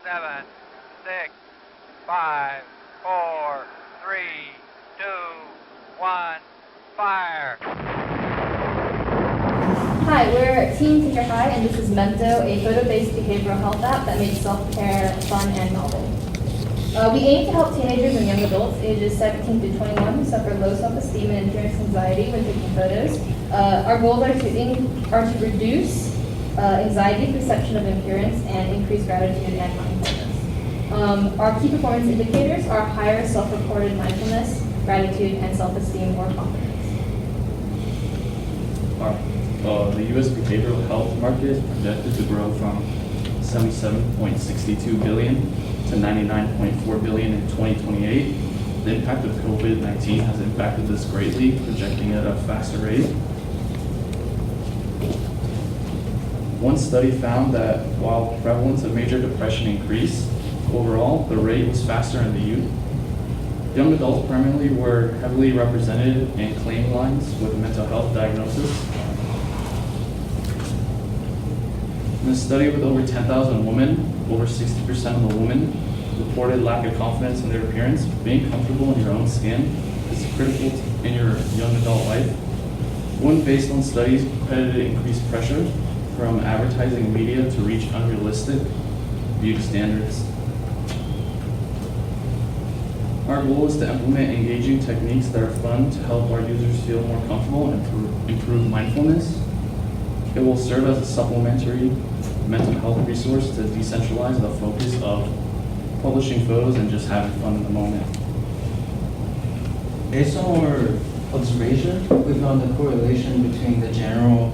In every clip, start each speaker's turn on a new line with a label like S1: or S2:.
S1: 7, 6, 5, 4, 3, 2, 1, fire.
S2: Hi, we're Team Teacher High, and this is Memto, a photo-based behavioral health app that makes self-care fun and novel. We aim to help teenagers and young adults ages 17 to 21 who suffer low self-esteem and endurance anxiety when taking photos. Our goals are to reduce anxiety, perception of appearance, and increase gratitude and mindfulness. Our key performance indicators are higher self-reported mindfulness, gratitude, and self-esteem or confidence.
S3: The U.S. behavioral health market is projected to grow from $77.62 billion to $99.4 billion in 2028. The impact of COVID-19 has impacted this greatly, projecting at a faster rate. One study found that while prevalence of major depression increased, overall the rate was faster in the youth. Young adults primarily were heavily represented in claim lines with mental health diagnosis. In a study with over 10,000 women, over 60% of the women reported lack of confidence in their appearance. Being comfortable in your own skin is critical in your young adult life. One based on studies credited increased pressure from advertising media to reach unrealistic beauty standards. Our goal is to implement engaging techniques that are fun to help our users feel more comfortable and improve mindfulness. It will serve as a supplementary mental health resource to decentralize the focus of publishing photos and just having fun in the moment.
S4: Based on our observation, we found a correlation between the general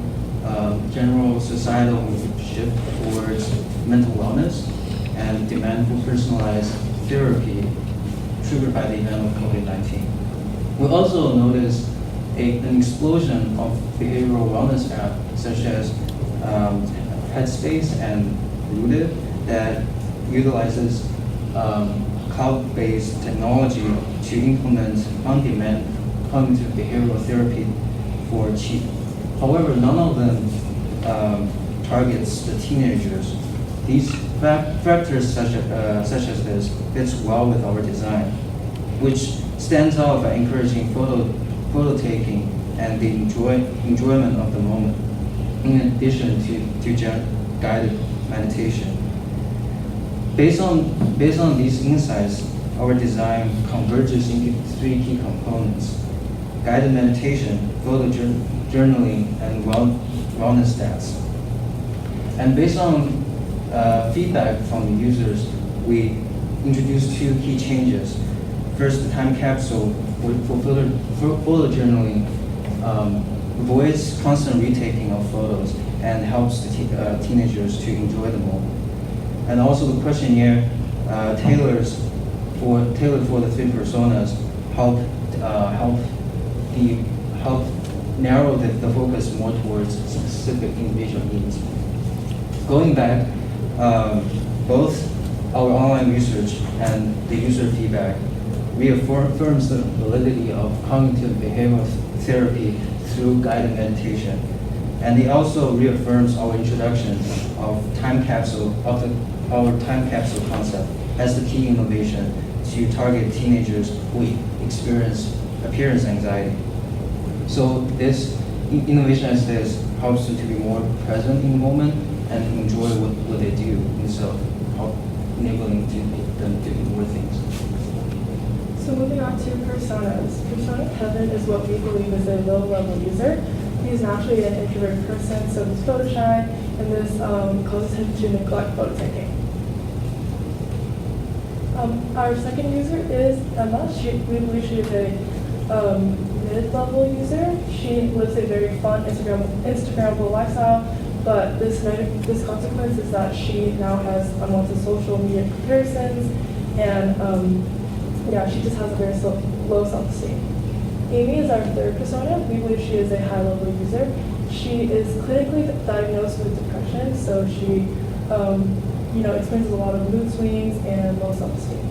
S4: societal shift towards mental wellness and demand for personalized therapy triggered by the event of COVID-19. We also noticed an explosion of behavioral wellness apps such as Headspace and Rooted that utilizes cloud-based technology to implement on-demand cognitive behavioral therapy for cheap. However, none of them targets the teenagers. These factors such as this fits well with our design, which stands out by encouraging photo taking and the enjoyment of the moment, in addition to guided meditation. Based on these insights, our design converges into three key components: guided meditation, photo journaling, and wellness stats. And based on feedback from the users, we introduced two key changes. First, the time capsule for photo journaling avoids constant retaking of photos and helps the teenagers to enjoy the moment. And also the questionnaire tailored for the three personas help narrow the focus more towards specific individual needs. Going back, both our online research and the user feedback reaffirms the validity of cognitive behavioral therapy through guided meditation. And it also reaffirms our introduction of our time capsule concept as the key innovation to target teenagers who experience appearance anxiety. So this innovation as this helps them to be more present in the moment and enjoy what they do instead of enabling them to do more things.
S5: So moving on to personas. Persona Kevin is what we believe is a low-level user. He's naturally an introverted person, so he's photo shy, and this causes him to neglect photo taking. Our second user is Emma. We believe she is a mid-level user. She lives a very fun Instagrammable lifestyle, but this consequence is that she now has unwanted social media comparisons, and she just has a very low self-esteem. Amy is our third persona. We believe she is a high-level user. She is clinically diagnosed with depression, so she experiences a lot of mood swings and low self-esteem.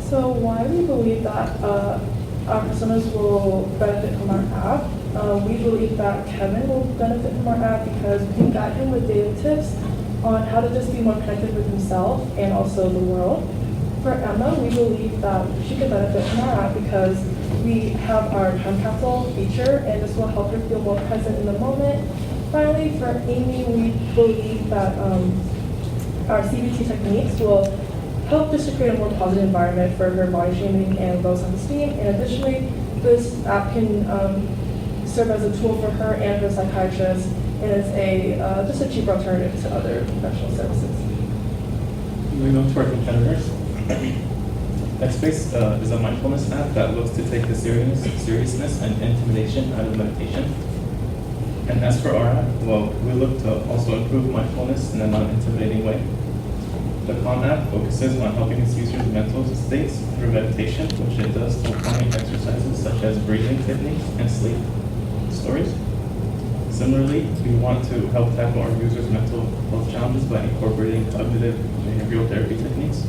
S5: So why we believe that our personas will benefit from our app? We believe that Kevin will benefit from our app because we can guide him with daily tips on how to just be more connected with himself and also the world. For Emma, we believe that she could benefit from our app because we have our time capsule feature, and this will help her feel more present in the moment. Finally, for Amy, we believe that our CBT techniques will help just to create a more positive environment for her body shaming and low self-esteem. And additionally, this app can serve as a tool for her and her psychiatrist, and is just a cheaper alternative to other professional services.
S3: Moving on to our competitors. Headspace is a mindfulness app that looks to take the seriousness and intimidation out of meditation. And as for our app, well, we look to also improve mindfulness in a non-intimidating way. The Calm app focuses on helping its users' mental states through meditation, which it does through calming exercises such as breathing techniques and sleep stories. Similarly, we want to help tackle our users' mental health challenges by incorporating cognitive behavioral therapy techniques.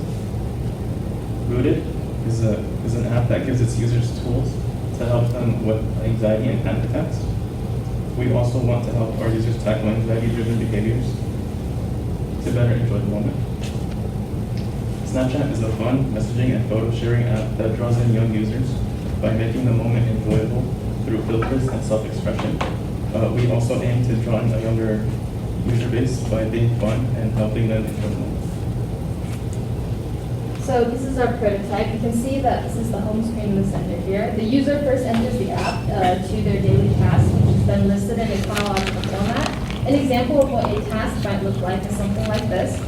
S3: Rooted is an app that gives its users tools to help them with anxiety and panic attacks. We also want to help our users tackle anxiety-driven behaviors to better enjoy the moment. Snapchat is a fun messaging and photo sharing app that draws in young users by making the moment enjoyable through filters and self-expression. We also aim to draw in a younger user base by being fun and helping them enjoy the moment.
S2: So this is our prototype. You can see that this is the home screen in the center here. The user first enters the app to their daily task, which is then listed in a chronological format. An example of what a task might look like is something like this.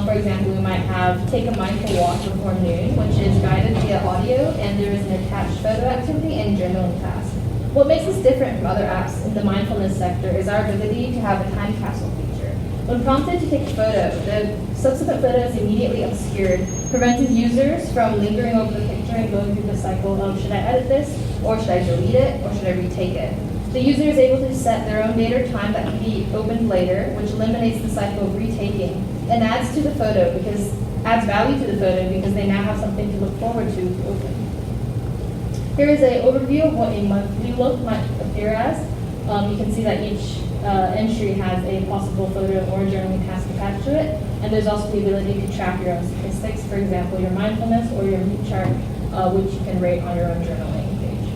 S2: For example, we might have take a mindful walk before noon, which is guided via audio, and there is an attached photo activity and journaling task. What makes us different from other apps in the mindfulness sector is our ability to have a time capsule feature. When prompted to take a photo, the subsequent photo is immediately obscured, preventing users from lingering over the picture and going through the cycle of should I edit this, or should I delete it, or should I retake it. The user is able to set their own date or time that can be opened later, which eliminates the cycle of retaking, and adds value to the photo because they now have something to look forward to open. Here is an overview of what a monthly look might appear as. You can see that each entry has a possible photo or journaling task attached to it, and there's also the ability to track your own statistics, for example, your mindfulness or your mood chart, which you can rate on your own journaling page.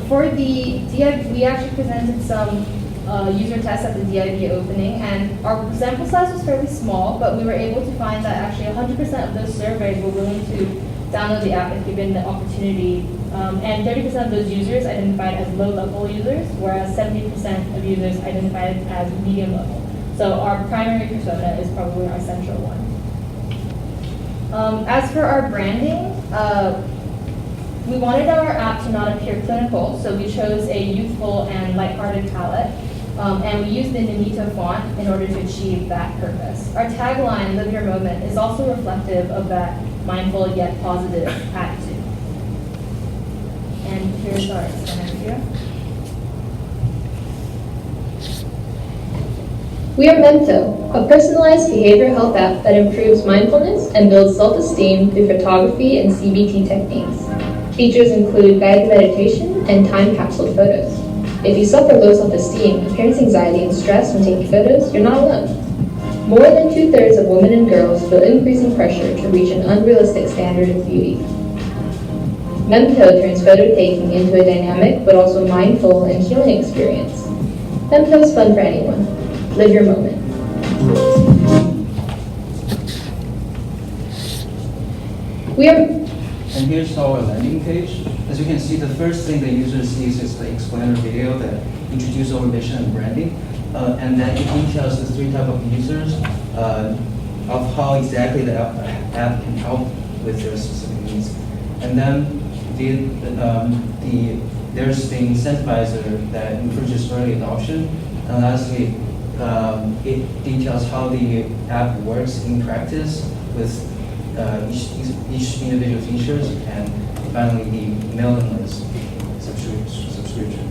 S2: For the DIB, we actually presented some user tests at the DIB opening, and our sample size was fairly small, but we were able to find that actually 100% of those surveyed were willing to download the app if given the opportunity, and 30% of those users identified as low-level users, whereas 70% of users identified as medium-level. So our primary persona is probably our central one. As for our branding, we wanted our app to not appear clinical, so we chose a youthful and lighthearted palette, and we used the Memto font in order to achieve that purpose. Our tagline, Live Your Moment, is also reflective of that mindful yet positive attitude. And here's our scenario.
S6: We are Memto, a personalized behavioral health app that improves mindfulness and builds self-esteem through photography and CBT techniques. Features include guided meditation and time capsule photos. If you suffer low self-esteem, experience anxiety and stress when taking photos, you're not alone. More than 2/3 of women and girls feel increasing pressure to reach an unrealistic standard of beauty. Memto turns photo taking into a dynamic but also mindful and healing experience. Memto is fun for anyone. Live your moment.
S4: And here's our landing page. As you can see, the first thing the user sees is the explainer video that introduces our mission and branding. And then it details the 3 types of users of how exactly the app can help with their specific needs. And then there's the incentivizer that encourages early adoption. And lastly, it details how the app works in practice with each individual features, and finally the mailing list subscription.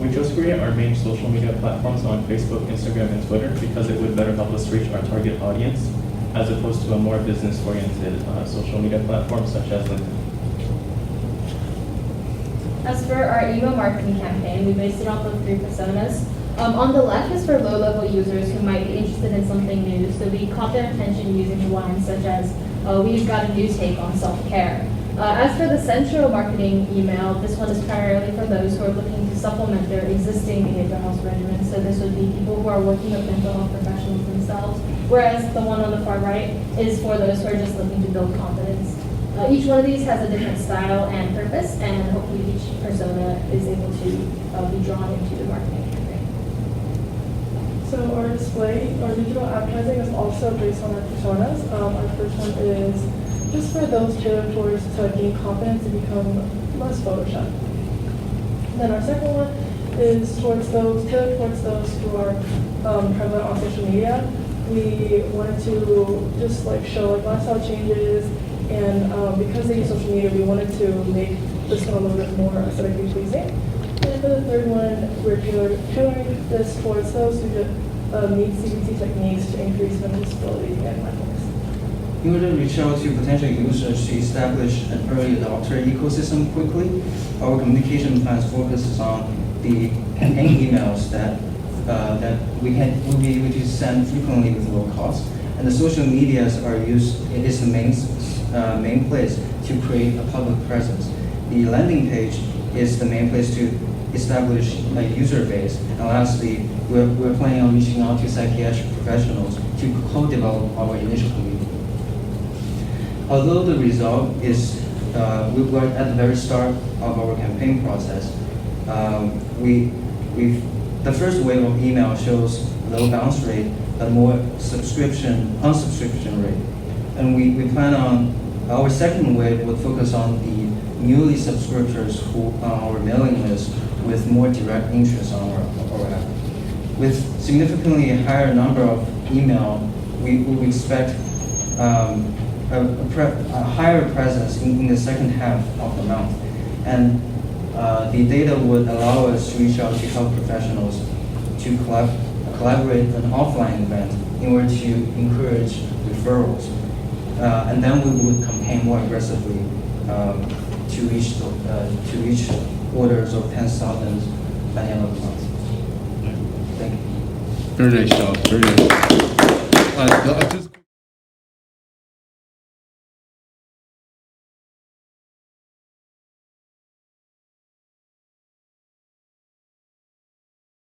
S3: We chose to create our main social media platforms on Facebook, Instagram, and Twitter because it would better help us reach our target audience as opposed to a more business-oriented social media platform such as LinkedIn.
S2: As for our email marketing campaign, we based it off of 3 personas. On the left is for low-level users who might be interested in something new, so we caught their attention using lines such as, we've got a new take on self-care. As for the central marketing email, this one is primarily for those who are looking to supplement their existing behavioral health regimen. So this would be people who are working with mental health professionals themselves, whereas the one on the far right is for those who are just looking to build confidence. Each one of these has a different style and purpose, and hopefully each persona is able to be drawn into the marketing campaign.
S5: So our display, our digital advertising is also based on our personas. Our first one is just for those tailored towards to gain confidence and become less Photoshop. Then our second one is towards those tailored towards those who are prevalent on social media. We wanted to just like show like lifestyle changes, and because they use social media, we wanted to make this one a little bit more aesthetically pleasing. And for the third one, we're tailoring this towards those who need CBT techniques to increase mental stability and mindfulness.
S4: In order to reach out to potential users to establish an early adopter ecosystem quickly, our communication plans focuses on the campaign emails that we will be able to send frequently with low cost, and the social medias are used is the main place to create a public presence. The landing page is the main place to establish a user base, and lastly, we're planning on reaching out to psychiatric professionals to co-develop our initial community. Although the result is, we were at the very start of our campaign process, the first wave of email shows low bounce rate, but more unsubscription rate. And we plan on, our second wave would focus on the newly subscribers who on our mailing list with more direct interest on our app. With significantly higher number of email, we expect a higher presence in the second half of the month. And the data would allow us to reach out to health professionals to collaborate an offline event in order to encourage referrals. And then we would campaign more aggressively to reach orders of 10,000 by the end of the month. Thank you.
S7: Very nice job. Very nice.